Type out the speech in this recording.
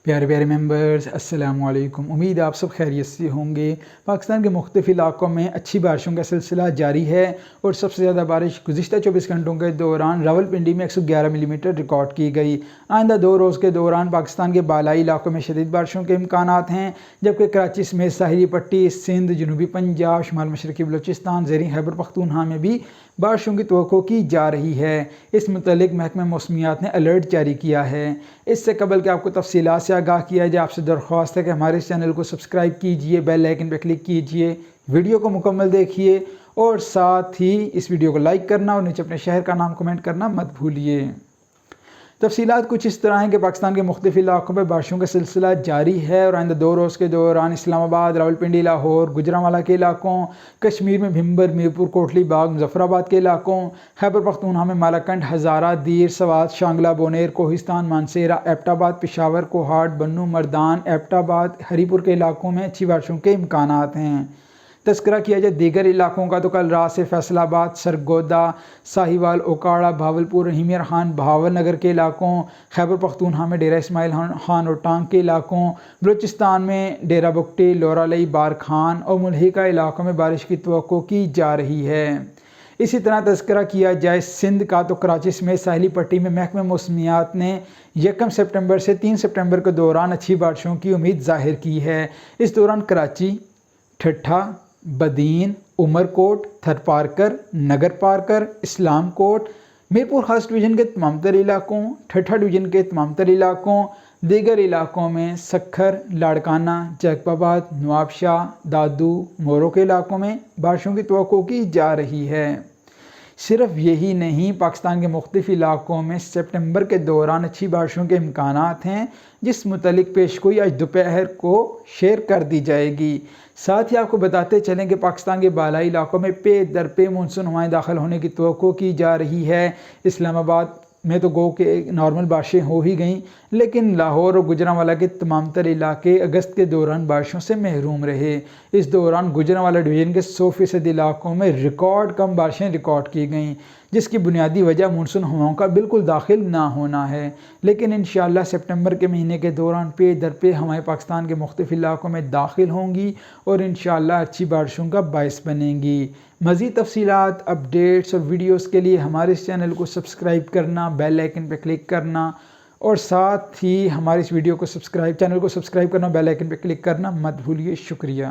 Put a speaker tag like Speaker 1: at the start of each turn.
Speaker 1: پیارے پیارے ممبرز، السلام علیکم۔ امید آپ سب خیریت سے ہوں گے۔ پاکستان کے مختلف علاقوں میں اچھی بارشوں کا سلسلہ جاری ہے اور سب سے زیادہ بارش گزشتہ 24 گھنٹوں کے دوران راولپنڈی میں 111 ملی میٹر ریکارڈ کی گئی۔ آئندہ 2 روز کے دوران پاکستان کے بالائی علاقوں میں شدید بارشوں کے امکانات ہیں، جبکہ کراچی سمیت ساحلی پٹی، سندھ، جنوبی پنجاب، شمال مشرقی بلوچستان، زیریں خیبر پختونخوا میں بھی بارشوں کی توقع کی جا رہی ہے۔ اس متعلق محکمہ موسمیات نے الرٹ جاری کیا ہے۔ اس سے قبل کہ آپ کو تفصیلات سے آگاہ کیا جائے، آپ سے درخواست ہے کہ ہمارے اس چینل کو سبسکرائب کیجئے، بیل آئیکن پہ کلک کیجئے، ویڈیو کو مکمل دیکھیے اور ساتھ ہی اس ویڈیو کو لائک کرنا اور نیچے اپنے شہر کا نام کمنٹ کرنا مت بھولیے۔ تفصیلات کچھ اس طرح ہیں کہ پاکستان کے مختلف علاقوں میں بارشوں کا سلسلہ جاری ہے اور آئندہ 2 روز کے دوران اسلام آباد، راولپنڈی، لاہور، گوجرانوالہ کے علاقوں، کشمیر میں بھمبر، میرپور، کوٹلی باغ، مظفر آباد کے علاقوں، خیبر پختونخوا میں مالاکنڈ، ہزارہ، دیر، سوات، شانگلہ، بونیر، کوہستان، مانسہرہ، ایبٹ آباد، پشاور، کوہاٹ، بنوں، مردان، ایبٹ آباد، ہری پور کے علاقوں میں اچھی بارشوں کے امکانات ہیں۔ تذکرہ کیا جائے دیگر علاقوں کا تو کل رات سے فیصل آباد، سرگودا، ساہیوال، اوکاڑہ، بہاولپور، رحیم یار خان، بہاول نگر کے علاقوں، خیبر پختونخوا میں ڈیرہ اسماعیل خان اور ٹانک کے علاقوں، بلوچستان میں ڈیرہ بگٹی، لورالئی، بارکھان اور ملحقہ علاقوں میں بارش کی توقع کی جا رہی ہے۔ اسی طرح تذکرہ کیا جائے سندھ کا تو کراچی سمیت ساحلی پٹی میں محکمہ موسمیات نے 1 سپٹمبر سے 3 سپٹمبر کے دوران اچھی بارشوں کی امید ظاہر کی ہے۔ اس دوران کراچی، ٹھٹھہ، بدین، عمرکوٹ، تھرپارکر، نگر پارکر، اسلام کوٹ، میرپور خاص ڈویژن کے تمام تر علاقوں، ٹھٹھہ ڈویژن کے تمام تر علاقوں، دیگر علاقوں میں سکھر، لاڑکانہ، جیکب آباد، نواب شاہ، دادو، مورو کے علاقوں میں بارشوں کی توقع کی جا رہی ہے۔ صرف یہی نہیں، پاکستان کے مختلف علاقوں میں سپٹمبر کے دوران اچھی بارشوں کے امکانات ہیں، جس متعلق پیشگوئی آج دوپہر کو شیئر کر دی جائے گی۔ ساتھ ہی آپ کو بتاتے چلیں کہ پاکستان کے بالائی علاقوں میں پے در پے مونسون ہوائیں داخل ہونے کی توقع کی جا رہی ہے۔ اسلام آباد میں تو گو کہ نارمل بارشیں ہو ہی گئیں، لیکن لاہور اور گوجرانوالہ کے تمام تر علاقے اگست کے دوران بارشوں سے محروم رہے۔ اس دوران گوجرانوالہ ڈویژن کے 100% علاقوں میں ریکارڈ کم بارشیں ریکارڈ کی گئیں، جس کی بنیادی وجہ مونسون ہواؤں کا بالکل داخل نہ ہونا ہے۔ لیکن انشاءاللہ سپٹمبر کے مہینے کے دوران پے در پے ہوائیں پاکستان کے مختلف علاقوں میں داخل ہوں گی اور انشاءاللہ اچھی بارشوں کا باعث بنیں گی۔ مزید تفصیلات، اپڈیٹس اور ویڈیوز کے لیے ہمارے اس چینل کو سبسکرائب کرنا، بیل آئیکن پہ کلک کرنا اور ساتھ ہی ہمارے اس چینل کو سبسکرائب کرنا، بیل آئیکن پہ کلک کرنا مت بھولیے۔ شکریہ۔